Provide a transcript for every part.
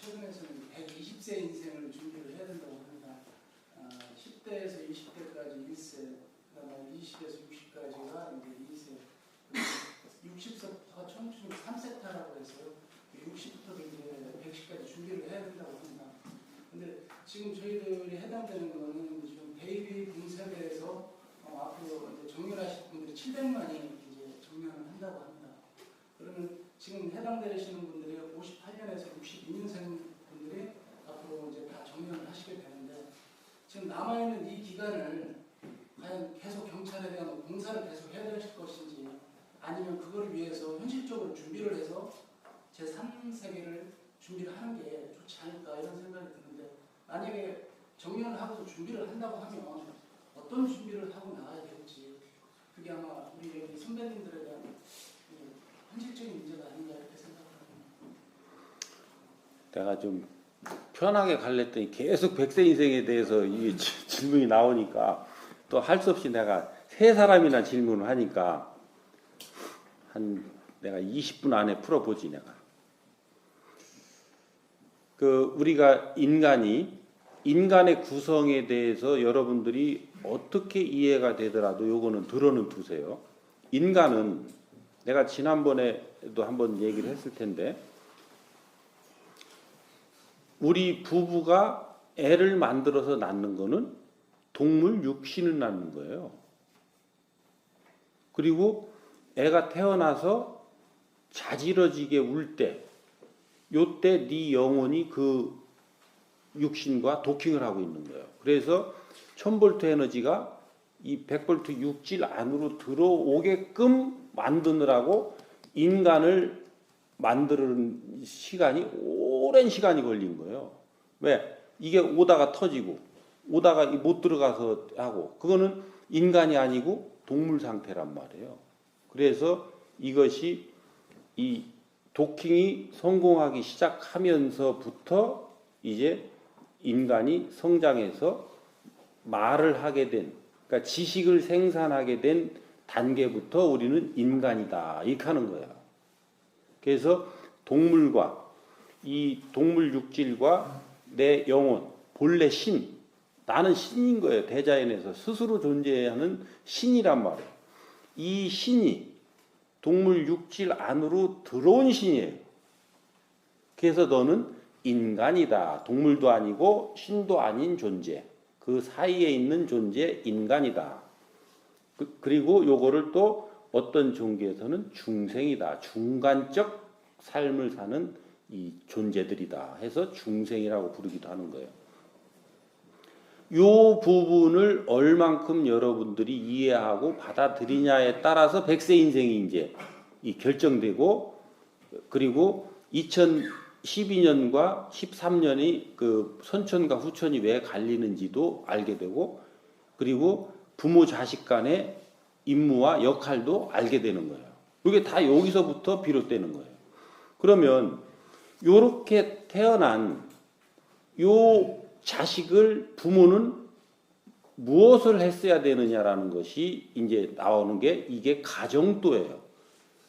최근에서는 120세 인생을 준비를 해야 된다고 합니다. 10대에서 20대까지 1세, 그다음에 20에서 60까지가 이제 2세, 60세부터가 청춘 3세타라고 해서요. 60부터 이제 110까지 준비를 해야 된다고 합니다. 근데 지금 저희들이 해당되는 거는 지금 베이비 붐 세대에서 앞으로 이제 정년하실 분들이 700만이 이제 정년을 한다고 합니다. 그러면 지금 해당되시는 분들이 58년에서 62년생 분들이 앞으로 이제 다 정년을 하시게 되는데, 지금 남아있는 이 기간을 과연 계속 경찰에 대한 공사를 계속 해야 되실 것인지, 아니면 그걸 위해서 현실적으로 준비를 해서 제3세계를 준비를 하는 게 좋지 않을까 이런 생각이 드는데, 만약에 정년을 하고서 준비를 한다고 하면 어떤 준비를 하고 나가야 될지, 그게 아마 우리 여기 선배님들에 대한 현실적인 문제가 아닌가 이렇게 생각합니다. 내가 좀 편하게 갈랬더니 계속 100세 인생에 대해서 이 질문이 나오니까 또 할 수 없이 내가 세 사람이나 질문을 하니까 내가 20분 안에 풀어보지. 내가 우리가 인간의 구성에 대해서 여러분들이 어떻게 이해가 되더라도 요거는 들어는 두세요. 인간은 내가 지난번에도 한번 얘기를 했을 텐데, 우리 부부가 애를 만들어서 낳는 거는 동물 육신을 낳는 거예요. 그리고 애가 태어나서 자지러지게 울 때, 요때 네 영혼이 그 육신과 도킹을 하고 있는 거예요. 그래서 1000V 에너지가 이 100V 육질 안으로 들어오게끔 만드느라고 인간을 만드는 시간이 오랜 시간이 걸린 거예요. 왜? 이게 오다가 터지고 오다가 못 들어가서 하고, 그거는 인간이 아니고 동물 상태란 말이에요. 그래서 이것이 이 도킹이 성공하기 시작하면서부터 이제 인간이 성장해서 말을 하게 된, 그러니까 지식을 생산하게 된 단계부터 우리는 인간이다 이렇게 하는 거예요. 그래서 동물과 이 동물 육질과 내 영혼, 본래 신, 나는 신인 거예요. 대자연에서 스스로 존재하는 신이란 말이에요. 이 신이 동물 육질 안으로 들어온 신이에요. 그래서 너는 인간이다. 동물도 아니고 신도 아닌 존재, 그 사이에 있는 존재 인간이다. 그리고 요거를 또 어떤 종교에서는 중생이다. 중간적 삶을 사는 이 존재들이다 해서 중생이라고 부르기도 하는 거예요. 요 부분을 얼만큼 여러분들이 이해하고 받아들이냐에 따라서 100세 인생이 이제 결정되고, 그리고 2012년과 13년이 그 선천과 후천이 왜 갈리는지도 알게 되고, 그리고 부모 자식 간의 임무와 역할도 알게 되는 거예요. 이게 다 여기서부터 비롯되는 거예요. 그러면 요렇게 태어난 요 자식을 부모는 무엇을 했어야 되느냐라는 것이 이제 나오는 게, 이게 가정도예요.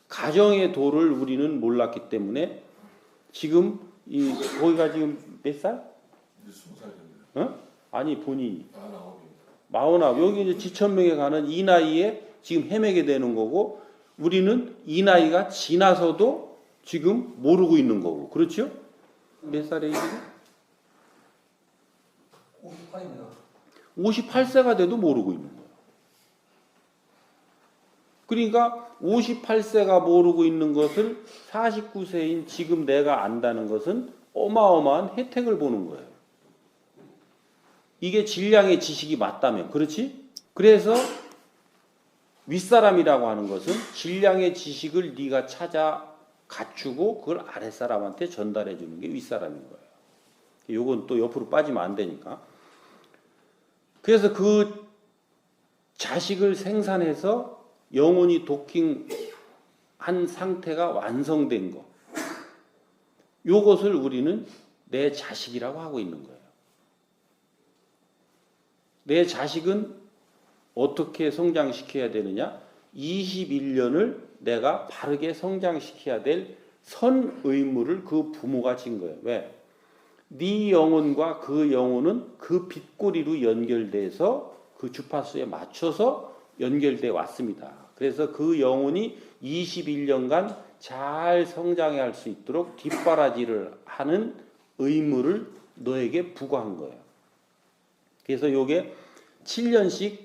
가정의 도를 우리는 몰랐기 때문에 지금 거기가 지금 몇 살? 이제 20살 됩니다. 어? 아니 본인이 49입니다. 49. 여기 이제 지천명에 가는 이 나이에 지금 헤매게 되는 거고, 우리는 이 나이가 지나서도 지금 모르고 있는 거고, 그렇죠? 몇 살이에요 지금? 58입니다. 58세가 돼도 모르고 있는 거예요. 그러니까 58세가 모르고 있는 것을 49세인 지금 내가 안다는 것은 어마어마한 혜택을 보는 거예요. 이게 질량의 지식이 맞다면, 그렇지? 그래서 윗사람이라고 하는 것은 질량의 지식을 네가 찾아 갖추고 그걸 아랫사람한테 전달해 주는 게 윗사람인 거예요. 요건 또 옆으로 빠지면 안 되니까. 그래서 그 자식을 생산해서 영혼이 도킹한 상태가 완성된 거, 요것을 우리는 내 자식이라고 하고 있는 거예요. 내 자식은 어떻게 성장시켜야 되느냐? 21년을 내가 바르게 성장시켜야 될 선 의무를 그 부모가 진 거예요. 왜? 네 영혼과 그 영혼은 그 빛고리로 연결돼서 그 주파수에 맞춰서 연결돼 왔습니다. 그래서 그 영혼이 21년간 잘 성장해 할 수 있도록 뒷바라지를 하는 의무를 너에게 부과한 거예요. 그래서 요게 7년씩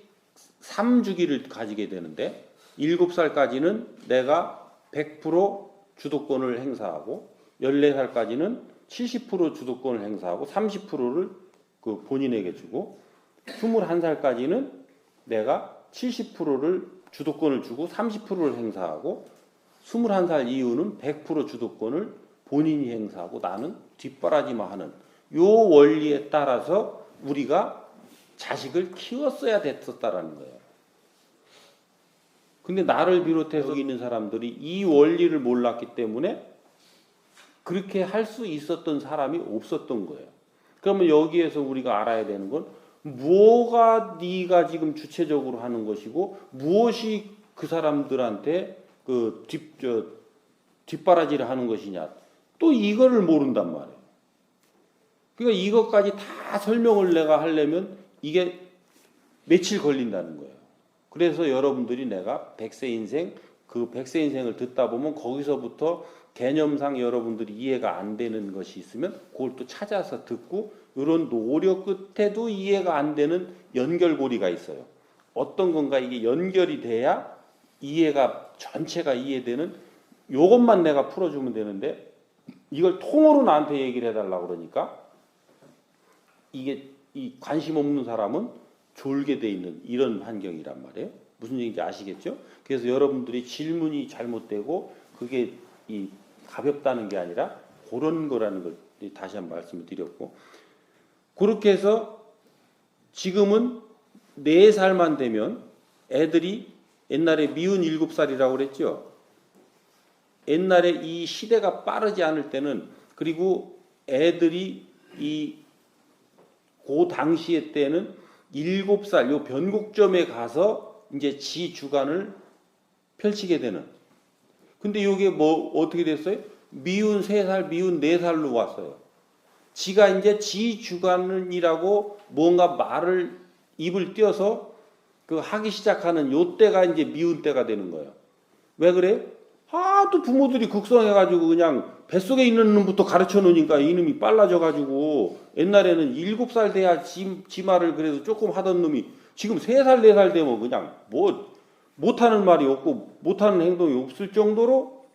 3주기를 가지게 되는데 7살까지는 내가 100% 주도권을 행사하고 14살까지는 70% 주도권을 행사하고 30%를 그 본인에게 주고 21살까지는 내가 70%를 주도권을 주고 30%를 행사하고 21살 이후는 100% 주도권을 본인이 행사하고 나는 뒷바라지만 하는 요 원리에 따라서 우리가 자식을 키웠어야 됐었다라는 거예요. 근데 나를 비롯해서 여기 있는 사람들이 이 원리를 몰랐기 때문에 그렇게 할 수 있었던 사람이 없었던 거예요. 그러면 여기에서 우리가 알아야 되는 건 뭐가 네가 지금 주체적으로 하는 것이고 무엇이 그 사람들한테 그 뒷바라지를 하는 것이냐. 또 이거를 모른단 말이에요. 그러니까 이것까지 다 설명을 내가 하려면 이게 며칠 걸린다는 거예요. 그래서 여러분들이 내가 100세 인생, 그 100세 인생을 듣다 보면 거기서부터 개념상 여러분들이 이해가 안 되는 것이 있으면 그걸 또 찾아서 듣고 이런 노력 끝에도 이해가 안 되는 연결고리가 있어요. 어떤 건가 이게 연결이 돼야 이해가 전체가 이해되는 요것만 내가 풀어주면 되는데 이걸 통으로 나한테 얘기를 해달라고 그러니까 이게 이 관심 없는 사람은 졸게 돼 있는 이런 환경이란 말이에요. 무슨 얘기인지 아시겠죠? 그래서 여러분들이 질문이 잘못되고 그게 이 가볍다는 게 아니라 그런 거라는 걸 다시 한번 말씀을 드렸고 그렇게 해서 지금은 4살만 되면 애들이 옛날에 미운 7살이라고 그랬죠. 옛날에 이 시대가 빠르지 않을 때는 그리고 애들이 그 당시에 때는 7살 요 변곡점에 가서 이제 지 주관을 펼치게 되는. 근데 이게 뭐 어떻게 됐어요? 미운 3살, 미운 4살로 왔어요. 지가 이제 지 주관이라고 뭔가 말을 입을 띄어서 그 하기 시작하는 요 때가 이제 미운 때가 되는 거예요. 왜 그래? 또 부모들이 극성해가지고 그냥 뱃속에 있는 놈부터 가르쳐 놓으니까 이놈이 빨라져가지고 옛날에는 7살 돼야 지 말을 그래도 조금 하던 놈이 지금 3살, 4살 되면 그냥 뭐 못하는 말이 없고 못하는 행동이 없을 정도로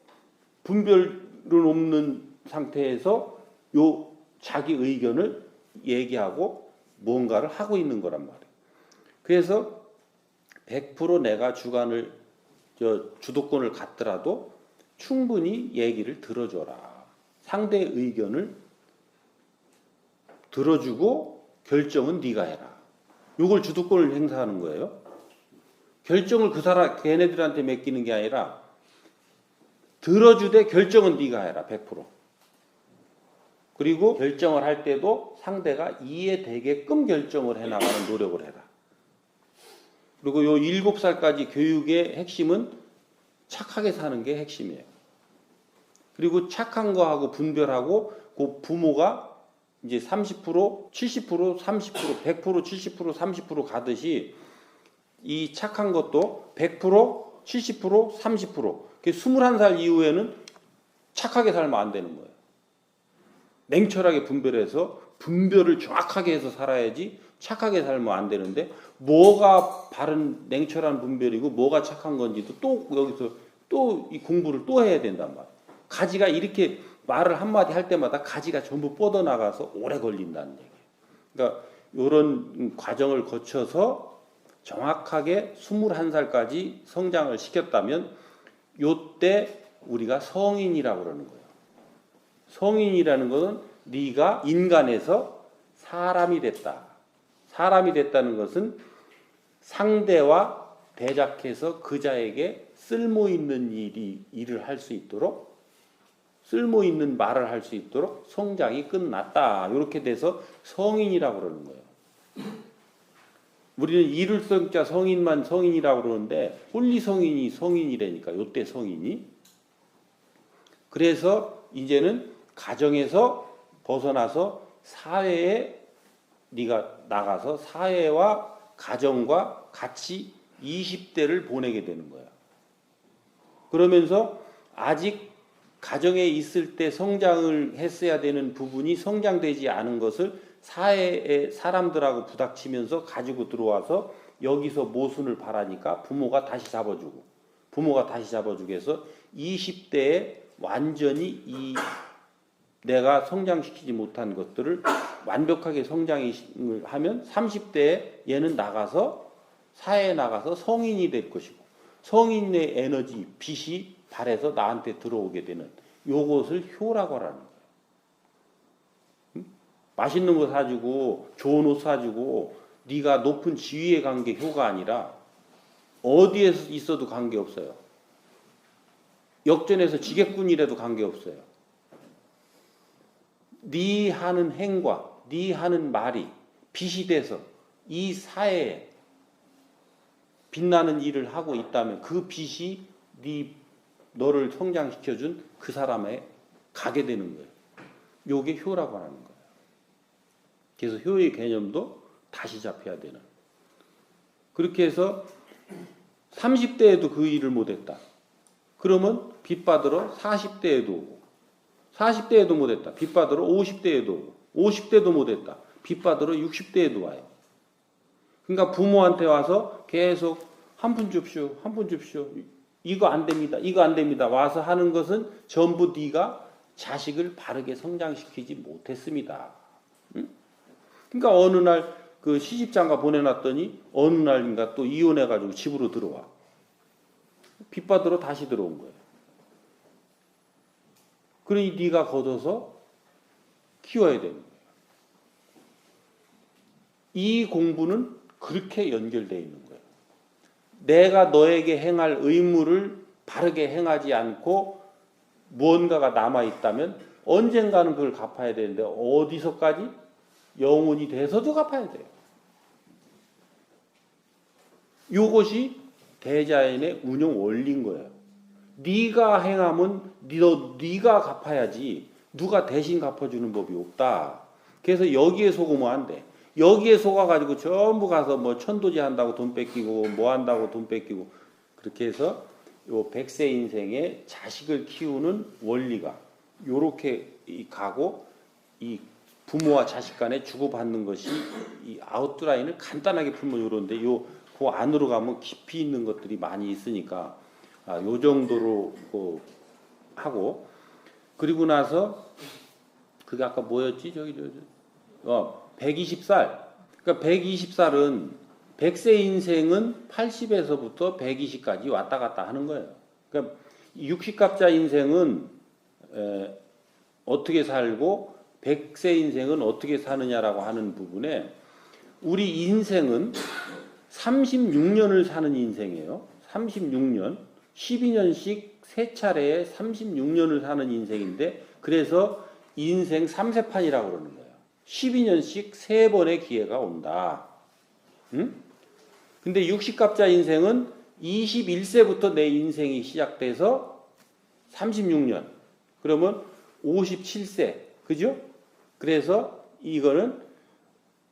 분별은 없는 상태에서 요 자기 의견을 얘기하고 뭔가를 하고 있는 거란 말이에요. 그래서 100% 내가 주도권을 갖더라도 충분히 얘기를 들어줘라. 상대의 의견을 들어주고 결정은 네가 해라. 이걸 주도권을 행사하는 거예요. 결정을 걔네들한테 맡기는 게 아니라 들어주되 결정은 네가 해라. 100%. 그리고 결정을 할 때도 상대가 이해되게끔 결정을 해나가는 노력을 해라. 그리고 요 7살까지 교육의 핵심은 착하게 사는 게 핵심이에요. 그리고 착한 거하고 분별하고 그 부모가 이제 30%, 70%, 30%, 100%, 70%, 30% 가듯이 이 착한 것도 100%, 70%, 30%. 21살 이후에는 착하게 살면 안 되는 거예요. 냉철하게 분별해서 분별을 정확하게 해서 살아야지 착하게 살면 안 되는데 뭐가 바른 냉철한 분별이고 뭐가 착한 건지도 또 여기서 또 이 공부를 또 해야 된단 말이에요. 가지가 이렇게 말을 한마디 할 때마다 가지가 전부 뻗어나가서 오래 걸린다는 얘기예요. 그러니까 이런 과정을 거쳐서 정확하게 21살까지 성장을 시켰다면 요때 우리가 성인이라고 그러는 거예요. 성인이라는 것은 네가 인간에서 사람이 됐다. 사람이 됐다는 것은 상대와 대작해서 그자에게 쓸모있는 일을 할 수 있도록 쓸모있는 말을 할 수 있도록 성장이 끝났다. 이렇게 돼서 성인이라고 그러는 거예요. 우리는 이를 성자 성인만 성인이라고 그러는데 홀리 성인이 성인이라니까 요때 성인이. 그래서 이제는 가정에서 벗어나서 사회에 네가 나가서 사회와 가정과 같이 20대를 보내게 되는 거야. 그러면서 아직 가정에 있을 때 성장을 했어야 되는 부분이 성장되지 않은 것을 사회의 사람들하고 부닥치면서 가지고 들어와서 여기서 모순을 바라니까 부모가 다시 잡아주고 해서 20대에 완전히 이 내가 성장시키지 못한 것들을 완벽하게 성장을 하면 30대에 얘는 나가서 사회에 나가서 성인이 될 것이고 성인의 에너지, 빛이 발해서 나한테 들어오게 되는 요것을 효라고 하라는 거예요. 응? 맛있는 거 사주고 좋은 옷 사주고 네가 높은 지위에 간 게 효가 아니라 어디에 있어도 관계없어요. 역전해서 지게꾼이라도 관계없어요. 네 하는 행과 네 하는 말이 빛이 돼서 이 사회에 빛나는 일을 하고 있다면 그 빛이 너를 성장시켜준 그 사람에 가게 되는 거예요. 요게 효라고 하는 거예요. 그래서 효의 개념도 다시 잡혀야 되는. 그렇게 해서 30대에도 그 일을 못했다. 그러면 빚 받으러 40대에도 오고 40대에도 못했다. 빚 받으러 50대에도 오고 50대도 못했다. 빚 받으러 60대에도 와요. 그러니까 부모한테 와서 계속 한 푼 줍쇼, 한 푼 줍쇼. 이거 안 됩니다. 이거 안 됩니다. 와서 하는 것은 전부 네가 자식을 바르게 성장시키지 못했습니다. 응? 그러니까 어느 날 그 시집장가 보내놨더니 어느 날인가 또 이혼해가지고 집으로 들어와. 빚 받으러 다시 들어온 거예요. 그러니 네가 걷어서 키워야 되는 거예요. 이 공부는 그렇게 연결되어 있는 거예요. 내가 너에게 행할 의무를 바르게 행하지 않고 무언가가 남아있다면 언젠가는 그걸 갚아야 되는데 어디서까지? 영혼이 돼서도 갚아야 돼요. 이것이 대자연의 운영 원리인 거예요. 네가 행하면 네가 갚아야지 누가 대신 갚아주는 법이 없다. 그래서 여기에 속으면 안 돼. 여기에 속아가지고 전부 가서 뭐 천도제 한다고 돈 뺏기고 뭐 한다고 돈 뺏기고 그렇게 해서 요 100세 인생의 자식을 키우는 원리가 요렇게 가고 이 부모와 자식 간에 주고받는 것이 이 아웃라인을 간단하게 풀면 요런데 그 안으로 가면 깊이 있는 것들이 많이 있으니까 요 정도로 하고 그리고 나서 그게 아까 뭐였지? 120살. 그러니까 120살은 100세 인생은 80에서부터 120까지 왔다 갔다 하는 거예요. 그러니까 60갑자 인생은 어떻게 살고 100세 인생은 어떻게 사느냐라고 하는 부분에 우리 인생은 36년을 사는 인생이에요. 36년. 12년씩 세 차례에 36년을 사는 인생인데 그래서 인생 3세판이라고 그러는 거예요. 12년씩 3번의 기회가 온다. 응? 근데 60갑자 인생은 21세부터 내 인생이 시작돼서 36년. 그러면 57세. 그죠? 그래서 이거는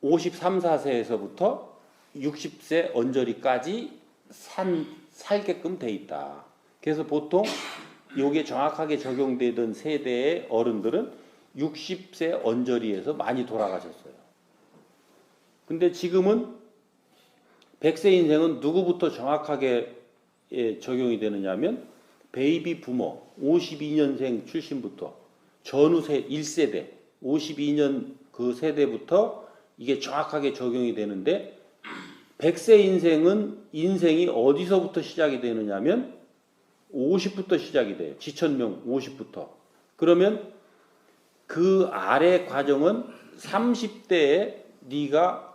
53, 4세에서부터 60세 언저리까지 살게끔 돼 있다. 그래서 보통 이게 정확하게 적용되던 세대의 어른들은 60세 언저리에서 많이 돌아가셨어요. 근데 지금은 100세 인생은 누구부터 정확하게 적용이 되느냐면 베이비 부모 52년생 출신부터 전후 1세대 52년 그 세대부터 이게 정확하게 적용이 되는데 100세 인생은 인생이 어디서부터 시작이 되느냐면 50부터 시작이 돼요. 지천명 50부터. 그러면 그 아래 과정은 30대에 네가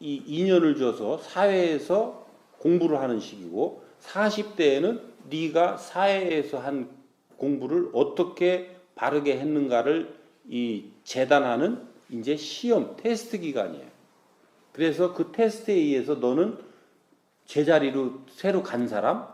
이 인연을 줘서 사회에서 공부를 하는 시기고 40대에는 네가 사회에서 한 공부를 어떻게 바르게 했는가를 이 재단하는 이제 시험 테스트 기간이에요. 그래서 그 테스트에 의해서 너는 제자리로 새로 간 사람,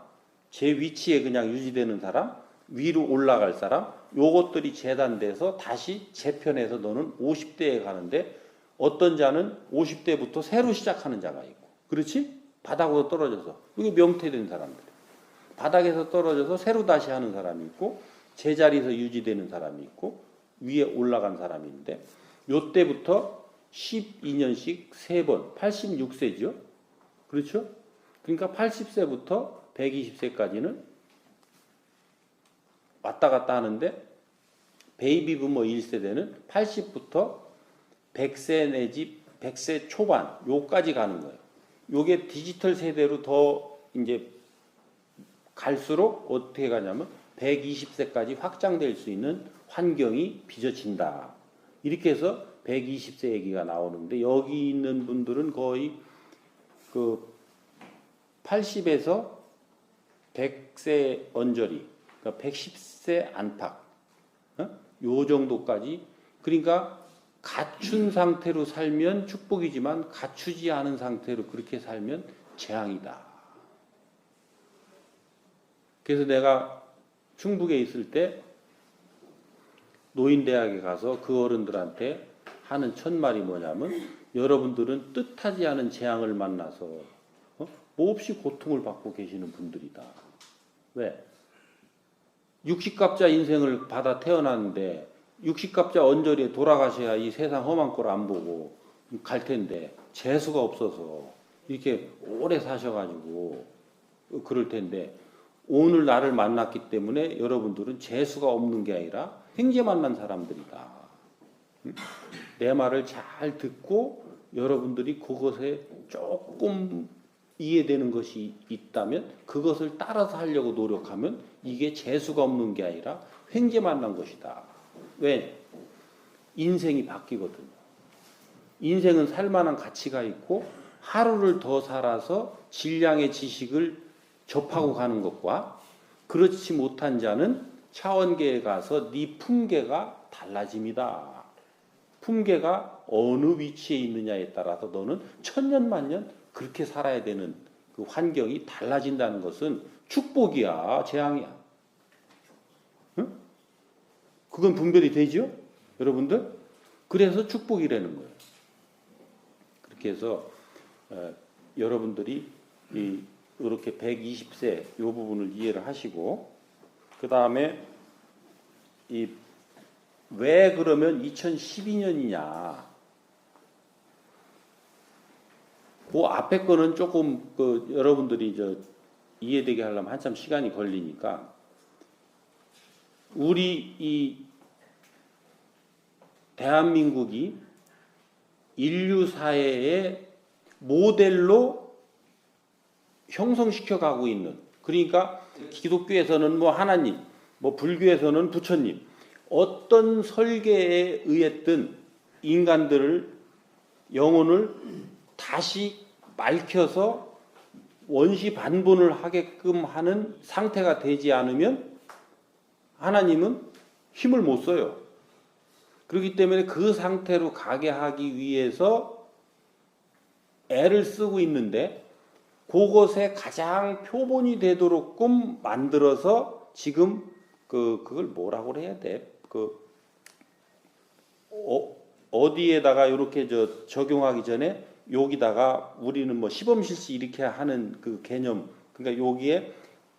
제 위치에 그냥 유지되는 사람, 위로 올라갈 사람, 요것들이 재단돼서 다시 재편해서 너는 50대에 가는데 어떤 자는 50대부터 새로 시작하는 자가 있고 그렇지? 바닥으로 떨어져서 이게 명퇴된 사람들 바닥에서 떨어져서 새로 다시 하는 사람이 있고 제자리에서 유지되는 사람이 있고 위에 올라간 사람이 있는데 요때부터 12년씩 3번 86세죠. 그렇죠? 그러니까 80세부터 120세까지는 왔다 갔다 하는데 베이비 부머 1세대는 80부터 100세 내지 100세 초반 요까지 가는 거예요. 요게 디지털 세대로 더 이제 갈수록 어떻게 가냐면 120세까지 확장될 수 있는 환경이 빚어진다. 이렇게 해서 120세 얘기가 나오는데 여기 있는 분들은 거의 그 80에서 100세 언저리, 그러니까 110세 안팎, 요 정도까지. 그러니까 갖춘 상태로 살면 축복이지만 갖추지 않은 상태로 그렇게 살면 재앙이다. 그래서 내가 충북에 있을 때 노인대학에 가서 그 어른들한테 하는 첫말이 뭐냐면 여러분들은 뜻하지 않은 재앙을 만나서 몹시 고통을 받고 계시는 분들이다. 왜? 60갑자 인생을 받아 태어났는데 60갑자 언저리에 돌아가셔야 이 세상 험한 걸 안 보고 갈 텐데 재수가 없어서 이렇게 오래 사셔가지고 그럴 텐데 오늘 나를 만났기 때문에 여러분들은 재수가 없는 게 아니라 횡재 만난 사람들이다. 내 말을 잘 듣고 여러분들이 그것에 조금 이해되는 것이 있다면 그것을 따라서 하려고 노력하면 이게 재수가 없는 게 아니라 횡재 만난 것이다. 왜? 인생이 바뀌거든요. 인생은 살만한 가치가 있고 하루를 더 살아서 질량의 지식을 접하고 가는 것과 그렇지 못한 자는 차원계에 가서 네 품계가 달라집니다. 품계가 어느 위치에 있느냐에 따라서 너는 천년만년 그렇게 살아야 되는 그 환경이 달라진다는 것은 축복이야, 재앙이야. 응? 그건 분별이 되죠? 여러분들? 그래서 축복이라는 거예요. 그렇게 해서 여러분들이 이렇게 120세 이 부분을 이해를 하시고 그 다음에 왜 그러면 2012년이냐? 그 앞에 거는 조금 여러분들이 이해되게 하려면 한참 시간이 걸리니까 우리 이 대한민국이 인류 사회의 모델로 형성시켜 가고 있는, 그러니까 기독교에서는 뭐 하나님, 뭐 불교에서는 부처님, 어떤 설계에 의했든 인간들을 영혼을 다시 맑혀서 원시 반본을 하게끔 하는 상태가 되지 않으면 하나님은 힘을 못 써요. 그렇기 때문에 그 상태로 가게 하기 위해서 애를 쓰고 있는데 그것에 가장 표본이 되도록끔 만들어서 지금 그걸 뭐라고 해야 돼? 어디에다가 이렇게 적용하기 전에 여기다가 우리는 뭐 시범실시 이렇게 하는 그 개념, 그러니까 여기에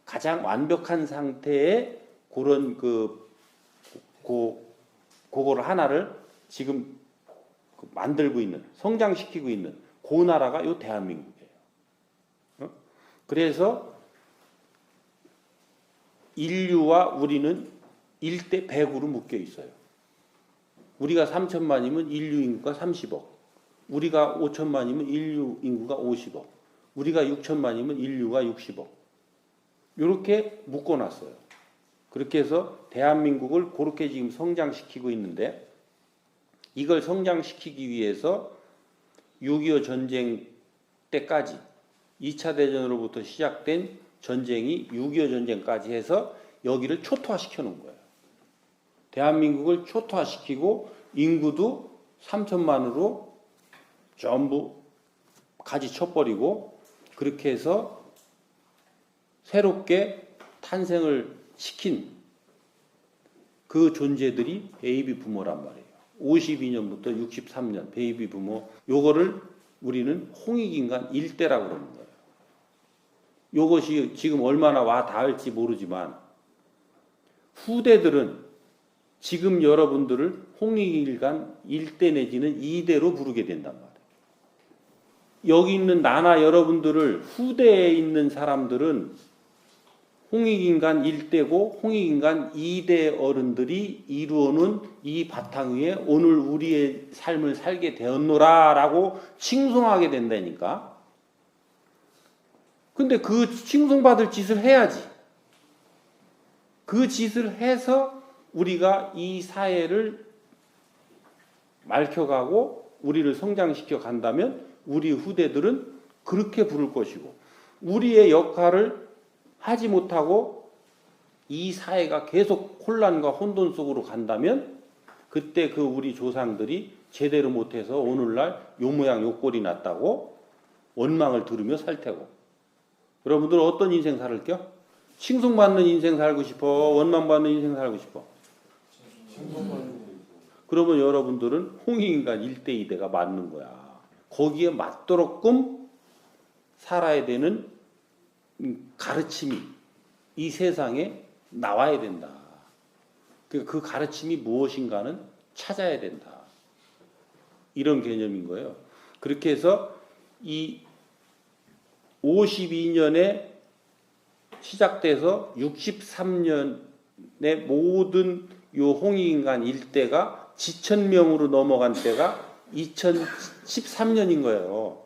가장 완벽한 상태의 그런 그거를 하나를 지금 만들고 있는, 성장시키고 있는 그 나라가 요 대한민국이에요. 그래서 인류와 우리는 1대 100으로 묶여 있어요. 우리가 3천만이면 인류 인구가 30억, 우리가 5천만이면 인류 인구가 50억, 우리가 6천만이면 인류가 60억. 이렇게 묶어놨어요. 그렇게 해서 대한민국을 그렇게 지금 성장시키고 있는데 이걸 성장시키기 위해서 6.25 전쟁 때까지 2차 대전으로부터 시작된 전쟁이 6.25 전쟁까지 해서 여기를 초토화시켜 놓은 거예요. 대한민국을 초토화시키고 인구도 3천만으로 전부 가지 쳐버리고 그렇게 해서 새롭게 탄생을 시킨 그 존재들이 베이비 부모란 말이에요. 52년부터 63년 베이비 부모, 요거를 우리는 홍익인간 일대라고 그러는 거예요. 요것이 지금 얼마나 와 닿을지 모르지만 후대들은 지금 여러분들을 홍익인간 1대 내지는 2대로 부르게 된단 말이에요. 여기 있는 나나 여러분들을 후대에 있는 사람들은 홍익인간 1대고 홍익인간 2대 어른들이 이루어놓은 이 바탕 위에 오늘 우리의 삶을 살게 되었노라라고 칭송하게 된다니까. 근데 그 칭송받을 짓을 해야지. 그 짓을 해서 우리가 이 사회를 맑혀가고 우리를 성장시켜 간다면 우리 후대들은 그렇게 부를 것이고, 우리의 역할을 하지 못하고 이 사회가 계속 혼란과 혼돈 속으로 간다면 그때 그 우리 조상들이 제대로 못해서 오늘날 요 모양 요 꼴이 났다고 원망을 들으며 살 테고. 여러분들 어떤 인생 살을겨? 칭송받는 인생 살고 싶어? 원망받는 인생 살고 싶어? 그러면 여러분들은 홍익인간 1대 2대가 맞는 거야. 거기에 맞도록끔 살아야 되는 가르침이 이 세상에 나와야 된다. 그 가르침이 무엇인가는 찾아야 된다. 이런 개념인 거예요. 그렇게 해서 이 52년에 시작돼서 63년의 모든 요 홍익인간 일대가 지천명으로 넘어간 때가 2013년인 거예요.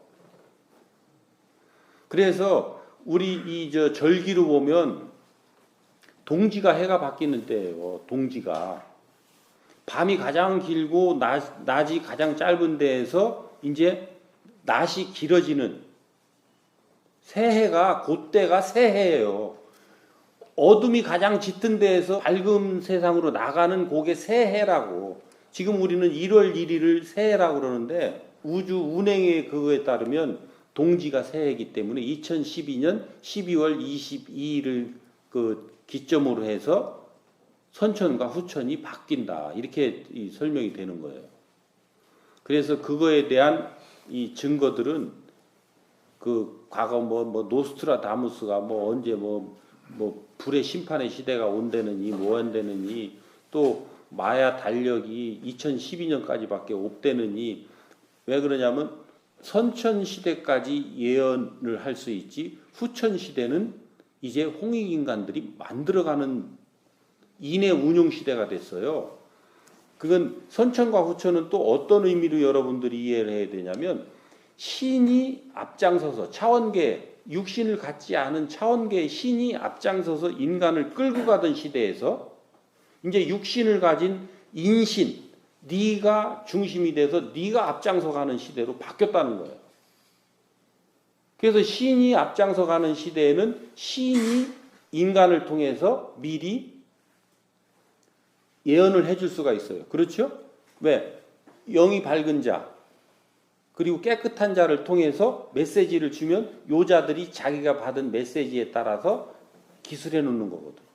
그래서 우리 이 절기로 보면 동지가 해가 바뀌는 때예요. 동지가 밤이 가장 길고 낮이 가장 짧은 데에서 이제 낮이 길어지는 새해가 그때가 새해예요. 어둠이 가장 짙은 데에서 밝은 세상으로 나가는 그게 새해라고. 지금 우리는 1월 1일을 새해라고 그러는데 우주 운행의 그거에 따르면 동지가 새해이기 때문에 2012년 12월 22일을 그 기점으로 해서 선천과 후천이 바뀐다. 이렇게 이 설명이 되는 거예요. 그래서 그거에 대한 이 증거들은 그 과거 뭐 노스트라다무스가 뭐 언제 뭐 불의 심판의 시대가 온다느니 뭐 한다느니 또 마야 달력이 2012년까지밖에 없다느니 왜 그러냐면 선천 시대까지 예언을 할 수 있지 후천 시대는 이제 홍익인간들이 만들어가는 인의 운용 시대가 됐어요. 그건 선천과 후천은 또 어떤 의미로 여러분들이 이해를 해야 되냐면 신이 앞장서서 차원계 육신을 갖지 않은 차원계의 신이 앞장서서 인간을 끌고 가던 시대에서 이제 육신을 가진 인신, 네가 중심이 돼서 네가 앞장서 가는 시대로 바뀌었다는 거예요. 그래서 신이 앞장서 가는 시대에는 신이 인간을 통해서 미리 예언을 해줄 수가 있어요. 그렇죠? 왜? 영이 밝은 자 그리고 깨끗한 자를 통해서 메시지를 주면 요 자들이 자기가 받은 메시지에 따라서 기술해 놓는 거거든.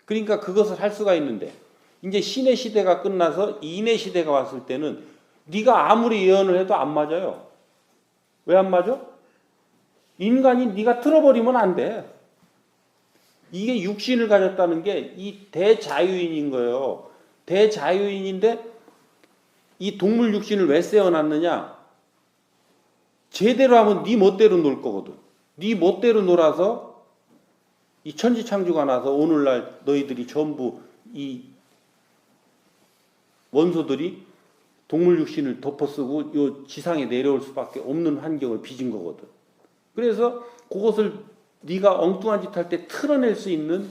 그러니까 그것을 할 수가 있는데 이제 신의 시대가 끝나서 인의 시대가 왔을 때는 네가 아무리 예언을 해도 안 맞아요. 왜 안 맞아? 인간이 네가 틀어버리면 안 돼. 이게 육신을 가졌다는 게 이 대자유인인 거예요. 대자유인인데 이 동물 육신을 왜 세워놨느냐? 제대로 하면 네 멋대로 놀 거거든. 네 멋대로 놀아서 이 천지창조가 나서 오늘날 너희들이 전부 이 원소들이 동물 육신을 덮어쓰고 요 지상에 내려올 수밖에 없는 환경을 빚은 거거든. 그래서 그것을 네가 엉뚱한 짓 할 때 틀어낼 수 있는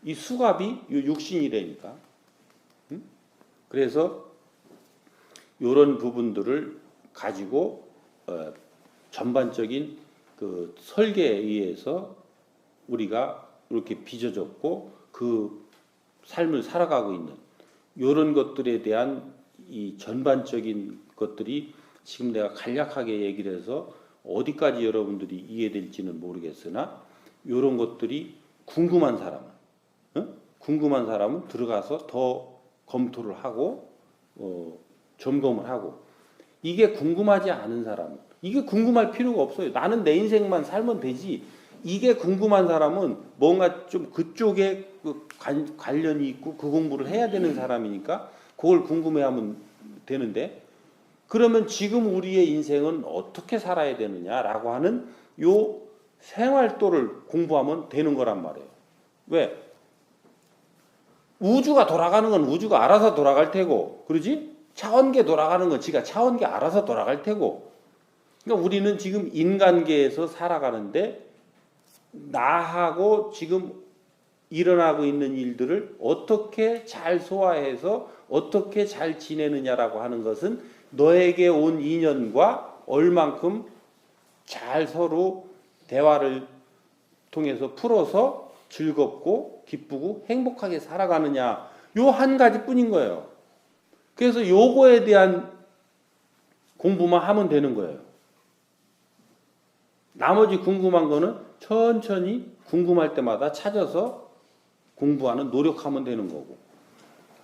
이 수갑이 요 육신이라니까. 응? 그래서 이런 부분들을 가지고 전반적인 그 설계에 의해서 우리가 이렇게 빚어졌고 그 삶을 살아가고 있는 이런 것들에 대한 이 전반적인 것들이 지금 내가 간략하게 얘기를 해서 어디까지 여러분들이 이해될지는 모르겠으나 이런 것들이 궁금한 사람은 궁금한 사람은 들어가서 더 검토를 하고 점검을 하고, 이게 궁금하지 않은 사람은, 이게 궁금할 필요가 없어요. 나는 내 인생만 살면 되지. 이게 궁금한 사람은 뭔가 좀 그쪽에 관련이 있고 그 공부를 해야 되는 사람이니까 그걸 궁금해하면 되는데, 그러면 지금 우리의 인생은 어떻게 살아야 되느냐라고 하는 요 생활도를 공부하면 되는 거란 말이에요. 왜? 우주가 돌아가는 건 우주가 알아서 돌아갈 테고, 그러지? 차원계 돌아가는 건 지가 차원계 알아서 돌아갈 테고. 그러니까 우리는 지금 인간계에서 살아가는데 나하고 지금 일어나고 있는 일들을 어떻게 잘 소화해서 어떻게 잘 지내느냐라고 하는 것은 너에게 온 인연과 얼만큼 잘 서로 대화를 통해서 풀어서 즐겁고 기쁘고 행복하게 살아가느냐, 요 한 가지뿐인 거예요. 그래서 요거에 대한 공부만 하면 되는 거예요. 나머지 궁금한 거는 천천히 궁금할 때마다 찾아서 공부하는, 노력하면 되는 거고.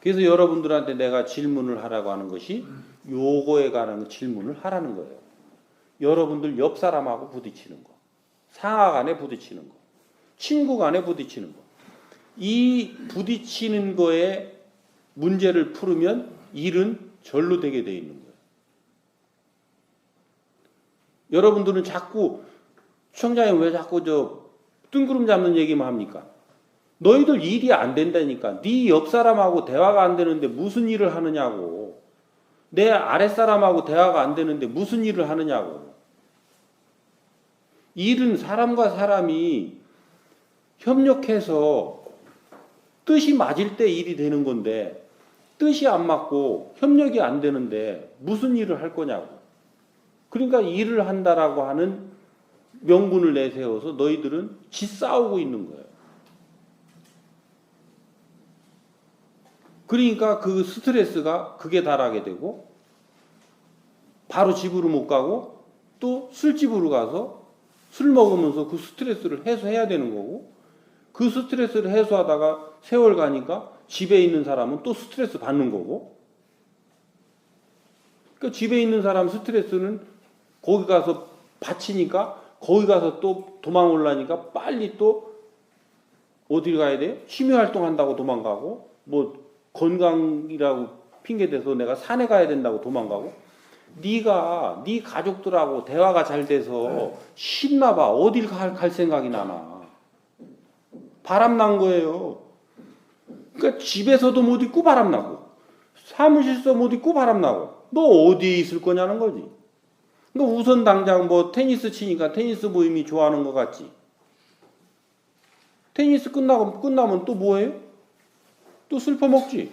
그래서 여러분들한테 내가 질문을 하라고 하는 것이 요거에 관한 질문을 하라는 거예요. 여러분들 옆 사람하고 부딪히는 거, 상하 간에 부딪히는 거, 친구 간에 부딪히는 거, 이 부딪히는 거에 문제를 풀으면 일은 절로 되게 돼 있는 거예요. 여러분들은 자꾸 시청자님 왜 자꾸 저 뜬구름 잡는 얘기만 합니까? 너희들 일이 안 된다니까. 네 옆 사람하고 대화가 안 되는데 무슨 일을 하느냐고. 내 아랫 사람하고 대화가 안 되는데 무슨 일을 하느냐고. 일은 사람과 사람이 협력해서 뜻이 맞을 때 일이 되는 건데, 뜻이 안 맞고 협력이 안 되는데 무슨 일을 할 거냐고. 그러니까 일을 한다라고 하는 명분을 내세워서 너희들은 짓싸우고 있는 거예요. 그러니까 그 스트레스가 극에 달하게 되고 바로 집으로 못 가고 또 술집으로 가서 술 먹으면서 그 스트레스를 해소해야 되는 거고, 그 스트레스를 해소하다가 세월 가니까 집에 있는 사람은 또 스트레스 받는 거고, 그러니까 집에 있는 사람 스트레스는 거기 가서 받치니까 거기 가서 또 도망 올라니까 빨리 또 어디를 가야 돼요? 취미 활동한다고 도망가고, 뭐 건강이라고 핑계대서 내가 산에 가야 된다고 도망가고. 네가 네 가족들하고 대화가 잘 돼서 신나 봐. 어딜 갈 생각이 나나. 바람 난 거예요. 그러니까 집에서도 못 있고 바람 나고, 사무실에서 못 있고 바람 나고, 너 어디에 있을 거냐는 거지. 그러니까 우선 당장 뭐 테니스 치니까 테니스 모임이 좋아하는 것 같지. 테니스 끝나면 또 뭐 해요? 또 슬퍼 먹지.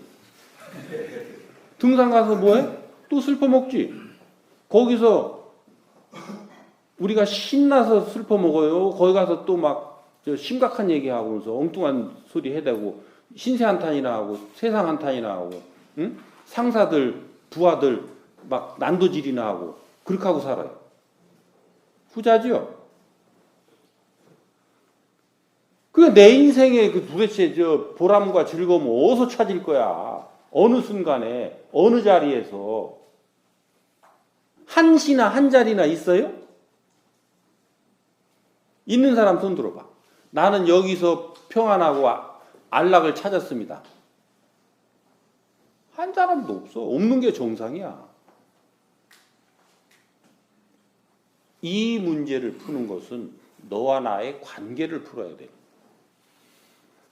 등산 가서 뭐 해? 또 슬퍼 먹지. 거기서 우리가 신나서 슬퍼 먹어요. 거기 가서 또 막 심각한 얘기하고서 엉뚱한 소리 해대고 신세 한탄이나 하고 세상 한탄이나 하고, 응? 상사들 부하들 막 난도질이나 하고 그렇게 하고 살아요. 후자지요. 그 내 인생의 그 도대체 저 보람과 즐거움을 어디서 찾을 거야? 어느 순간에 어느 자리에서 한시나 한 자리나 있어요? 있는 사람 손 들어봐. 나는 여기서 평안하고 안락을 찾았습니다. 한 사람도 없어. 없는 게 정상이야. 이 문제를 푸는 것은 너와 나의 관계를 풀어야 돼.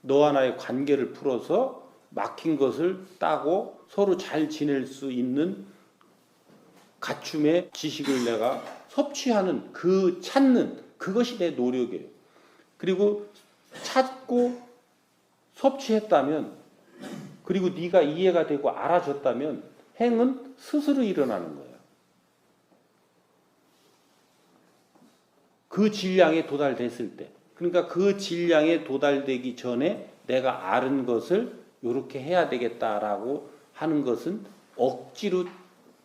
너와 나의 관계를 풀어서 막힌 것을 따고 서로 잘 지낼 수 있는 갖춤의 지식을 내가 섭취하는, 그 찾는 그것이 내 노력이에요. 그리고 찾고 섭취했다면, 그리고 네가 이해가 되고 알아줬다면 행은 스스로 일어나는 거예요. 그 질량에 도달됐을 때, 그러니까 그 질량에 도달되기 전에 내가 아는 것을 이렇게 해야 되겠다라고 하는 것은 억지로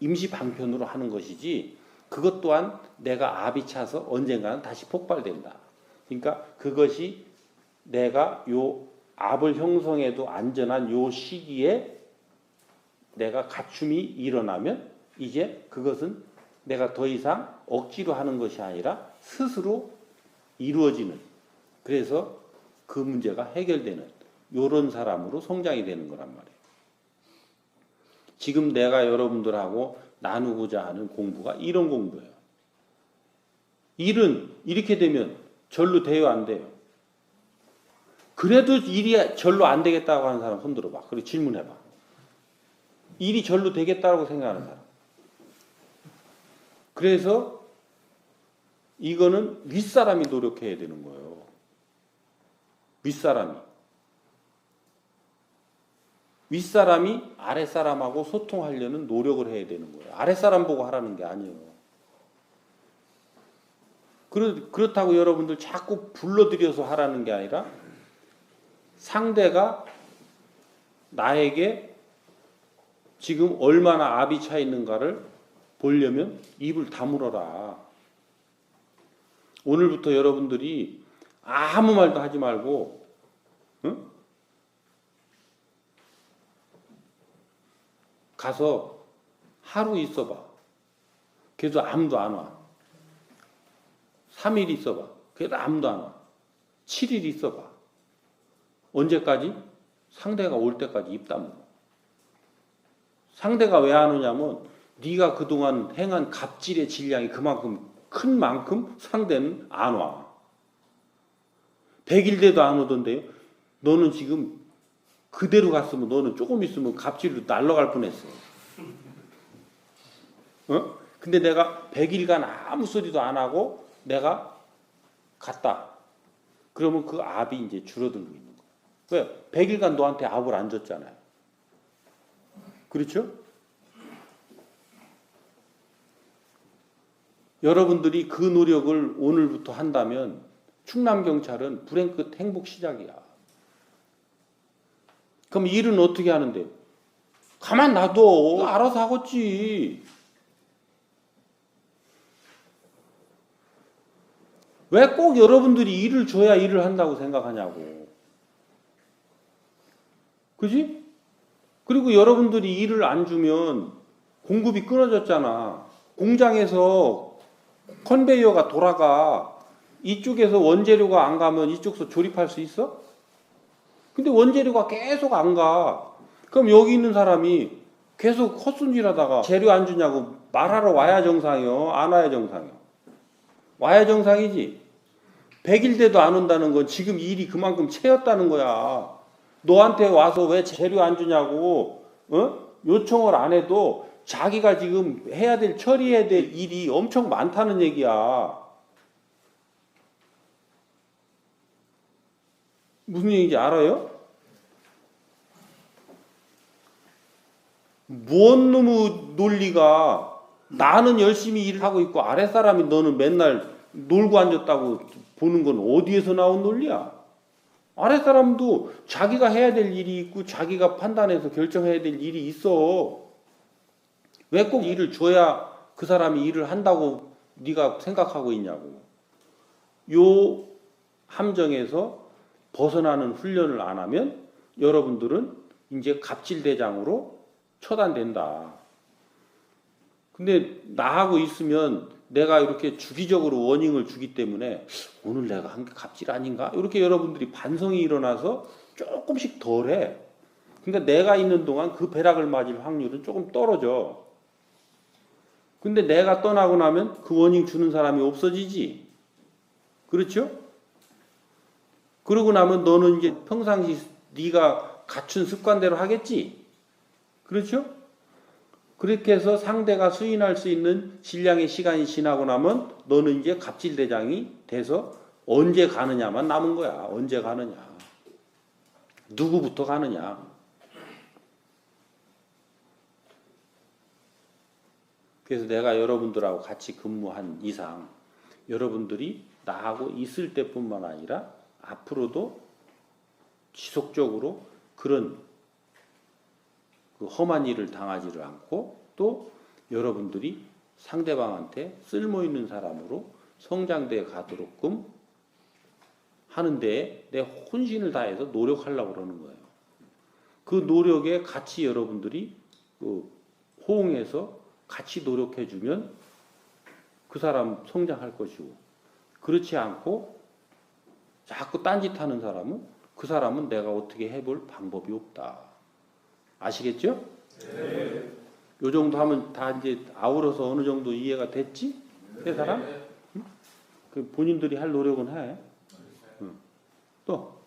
임시 방편으로 하는 것이지, 그것 또한 내가 압이 차서 언젠가는 다시 폭발된다. 그러니까 그것이 내가 요 압을 형성해도 안전한 요 시기에 내가 갖춤이 일어나면 이제 그것은 내가 더 이상 억지로 하는 것이 아니라 스스로 이루어지는, 그래서 그 문제가 해결되는 요런 사람으로 성장이 되는 거란 말이에요. 지금 내가 여러분들하고 나누고자 하는 공부가 이런 공부예요. 일은 이렇게 되면 절로 돼요, 안 돼요? 그래도 일이 절로 안 되겠다고 하는 사람 손 들어봐. 그리고 질문해봐. 일이 절로 되겠다고 생각하는 사람. 그래서 이거는 윗사람이 노력해야 되는 거예요. 윗사람이. 윗사람이 아랫사람하고 소통하려는 노력을 해야 되는 거예요. 아랫사람 보고 하라는 게 아니에요. 그렇다고 여러분들 자꾸 불러들여서 하라는 게 아니라 상대가 나에게 지금 얼마나 압이 차 있는가를 보려면 입을 다물어라. 오늘부터 여러분들이 아무 말도 하지 말고, 응? 가서 하루 있어봐. 그래도 아무도 안 와. 3일 있어봐. 그래도 아무도 안 와. 7일 있어봐. 언제까지? 상대가 올 때까지 입 다물어. 상대가 왜 안 오냐면 네가 그동안 행한 갑질의 질량이 그만큼 큰 만큼 상대는 안 와. 100일 돼도 안 오던데요. 너는 지금 그대로 갔으면 너는 조금 있으면 갑질로 날아갈 뻔했어. 어? 근데 내가 100일간 아무 소리도 안 하고 내가 갔다. 그러면 그 압이 이제 줄어들고 있는 거야. 왜? 100일간 너한테 압을 안 줬잖아요. 그렇죠? 여러분들이 그 노력을 오늘부터 한다면 충남경찰은 불행 끝 행복 시작이야. 그럼 일은 어떻게 하는데? 가만 놔둬. 알아서 하겠지. 왜 꼭 여러분들이 일을 줘야 일을 한다고 생각하냐고. 그지? 그리고 여러분들이 일을 안 주면 공급이 끊어졌잖아. 공장에서 컨베이어가 돌아가. 이쪽에서 원재료가 안 가면 이쪽에서 조립할 수 있어? 근데 원재료가 계속 안 가. 그럼 여기 있는 사람이 계속 헛손질하다가 재료 안 주냐고 말하러 와야 정상이요? 안 와야 정상이요? 와야 정상이지. 100일 돼도 안 온다는 건 지금 일이 그만큼 채였다는 거야. 너한테 와서 왜 재료 안 주냐고 요청을 안 해도 자기가 지금 해야 될, 처리해야 될 일이 엄청 많다는 얘기야. 무슨 얘기인지 알아요? 뭔 놈의 논리가, 나는 열심히 일을 하고 있고 아랫사람이 너는 맨날 놀고 앉았다고 보는 건 어디에서 나온 논리야? 아랫사람도 자기가 해야 될 일이 있고 자기가 판단해서 결정해야 될 일이 있어. 왜 꼭 일을 줘야 그 사람이 일을 한다고 네가 생각하고 있냐고. 요 함정에서 벗어나는 훈련을 안 하면 여러분들은 이제 갑질대장으로 처단된다. 근데 나하고 있으면 내가 이렇게 주기적으로 워닝을 주기 때문에 오늘 내가 한 게 갑질 아닌가? 이렇게 여러분들이 반성이 일어나서 조금씩 덜해. 그러니까 내가 있는 동안 그 벼락을 맞을 확률은 조금 떨어져. 근데 내가 떠나고 나면 그 워닝 주는 사람이 없어지지. 그렇죠? 그러고 나면 너는 이제 평상시 네가 갖춘 습관대로 하겠지. 그렇죠? 그렇게 해서 상대가 수인할 수 있는 질량의 시간이 지나고 나면 너는 이제 갑질대장이 돼서 언제 가느냐만 남은 거야. 언제 가느냐. 누구부터 가느냐. 그래서 내가 여러분들하고 같이 근무한 이상 여러분들이 나하고 있을 때뿐만 아니라 앞으로도 지속적으로 그런 그 험한 일을 당하지를 않고 또 여러분들이 상대방한테 쓸모있는 사람으로 성장돼 가도록끔 하는데 내 혼신을 다해서 노력하려고 그러는 거예요. 그 노력에 같이 여러분들이 호응해서 같이 노력해주면 그 사람 성장할 것이고, 그렇지 않고 자꾸 딴짓하는 사람은 그 사람은 내가 어떻게 해볼 방법이 없다. 아시겠죠? 네. 요 정도 하면 다 이제 아우러서 어느 정도 이해가 됐지? 세 사람? 그 본인들이 할 노력은 해. 또